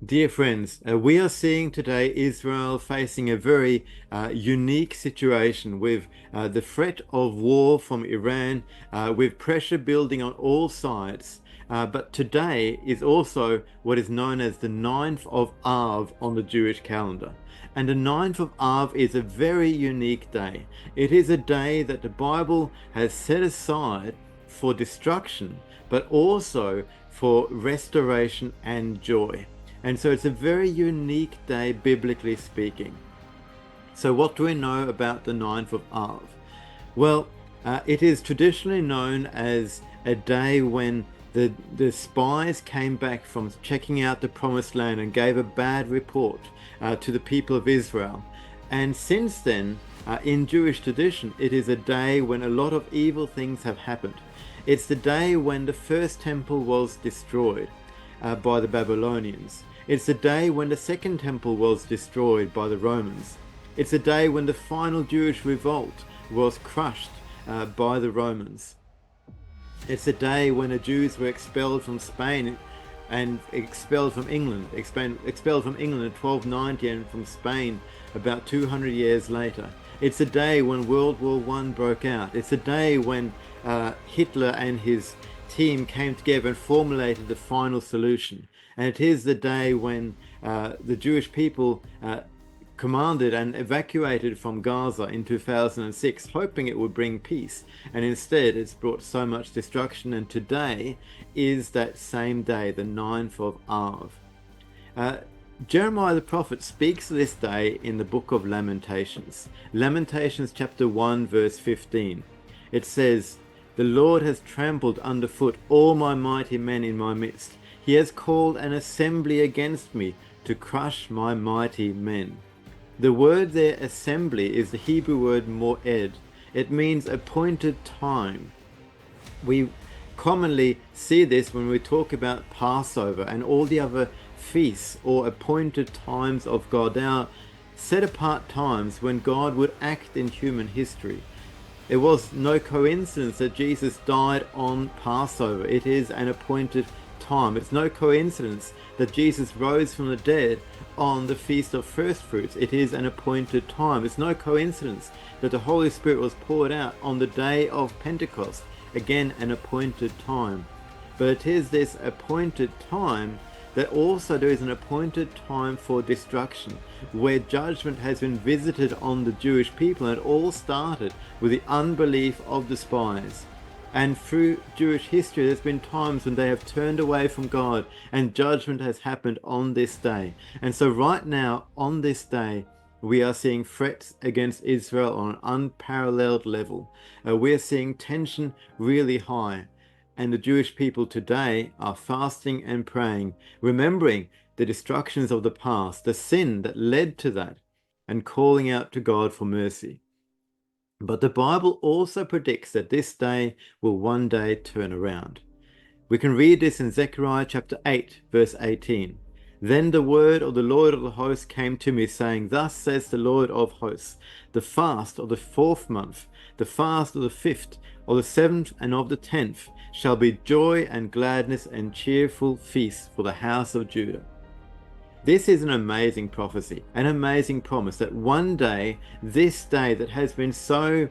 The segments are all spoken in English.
Dear friends, we are seeing today Israel facing a very unique situation with the threat of war from Iran, with pressure building on all sides. But today is also what is known as the 9th of Av on the Jewish calendar. And the 9th of Av is a very unique day. It is a day that the Bible has set aside for destruction, but also for restoration and joy. And so it's a very unique day, biblically speaking. So, what do we know about the 9th of Av? Well, it is traditionally known as a day when the spies came back from checking out the promised land and gave a bad report to the people of Israel. And since then, in Jewish tradition, it is a day when a lot of evil things have happened. It's the day when the first temple was destroyed by the Babylonians. It's the day when the second temple was destroyed by the Romans. It's the day when the final Jewish revolt was crushed by the Romans. It's the day when the Jews were expelled from Spain and expelled from England in 1290 and from Spain about 200 years later. It's the day when World War I broke out. It's the day when Hitler and his team came together and formulated the final solution. And it is the day when the Jewish people commanded and evacuated from Gaza in 2006, hoping it would bring peace. And instead, it's brought so much destruction. And today is that same day, the 9th of Av. Jeremiah the prophet speaks of this day in the book of Lamentations. Lamentations chapter 1, verse 15. It says, "The Lord has trampled underfoot all my mighty men in my midst. He has called an assembly against me to crush my mighty men." The word there, assembly, is the Hebrew word moed. It means appointed time. We commonly see this when we talk about Passover and all the other feasts or appointed times of God. They are set apart times when God would act in human history. It was no coincidence that Jesus died on Passover. It is an appointed time. It's no coincidence that Jesus rose from the dead on the Feast of First Fruits. It is an appointed time. It's no coincidence that the Holy Spirit was poured out on the day of Pentecost. Again, an appointed time. But it is this appointed time that also there is an appointed time for destruction, where judgment has been visited on the Jewish people, and it all started with the unbelief of the spies. And through Jewish history, there's been times when they have turned away from God, and judgment has happened on this day. And so right now, on this day, we are seeing threats against Israel on an unparalleled level. We're seeing tension really high. And the Jewish people today are fasting and praying, remembering the destructions of the past, the sin that led to that, and calling out to God for mercy. But the Bible also predicts that this day will one day turn around. We can read this in Zechariah chapter 8, verse 18. "Then the word of the Lord of the hosts came to me, saying, Thus says the Lord of hosts, the fast of the 4th month, the fast of the 5th, of the 7th, and of the 10th shall be joy and gladness and cheerful feast for the house of Judah." This is an amazing prophecy, an amazing promise that one day, this day that has been so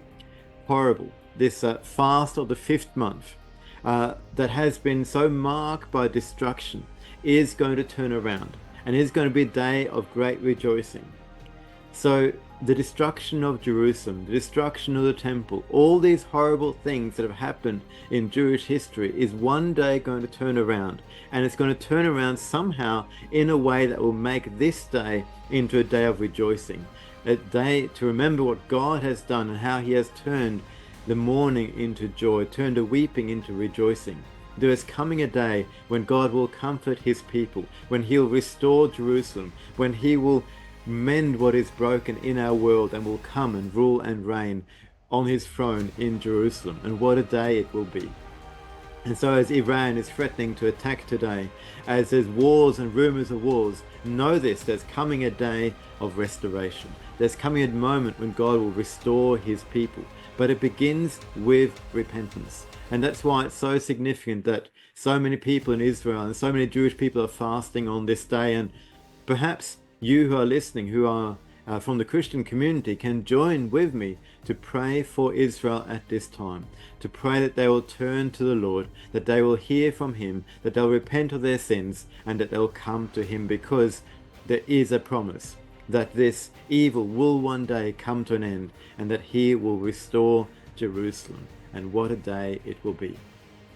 horrible, this fast of the 5th month, that has been so marked by destruction, is going to turn around and is going to be a day of great rejoicing. So the destruction of Jerusalem, the destruction of the temple, all these horrible things that have happened in Jewish history is one day going to turn around. And it's going to turn around somehow in a way that will make this day into a day of rejoicing. A day to remember what God has done and how he has turned the mourning into joy, turned the weeping into rejoicing. There is coming a day when God will comfort his people, when he'll restore Jerusalem, when he will mend what is broken in our world and will come and rule and reign on his throne in Jerusalem. And what a day it will be. And so as Iran is threatening to attack today, as there's wars and rumors of wars, know this, there's coming a day of restoration. There's coming a moment when God will restore his people. But it begins with repentance. And that's why it's so significant that So many people in Israel and so many Jewish people are fasting on this day, and perhaps you who are listening, who are from the Christian community, can join with me to pray for Israel at this time, to pray that they will turn to the Lord, that they will hear from him, that they'll repent of their sins, and that they'll come to him, because there is a promise that this evil will one day come to an end, and that he will restore Jerusalem. And what a day it will be.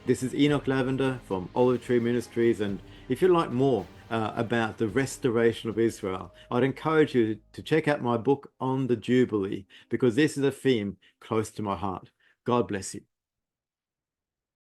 This is Enoch Lavender from Olive Tree Ministries, and if you'd like more about the restoration of Israel, I'd encourage you to check out my book on the Jubilee, because this is a theme close to my heart. God bless you.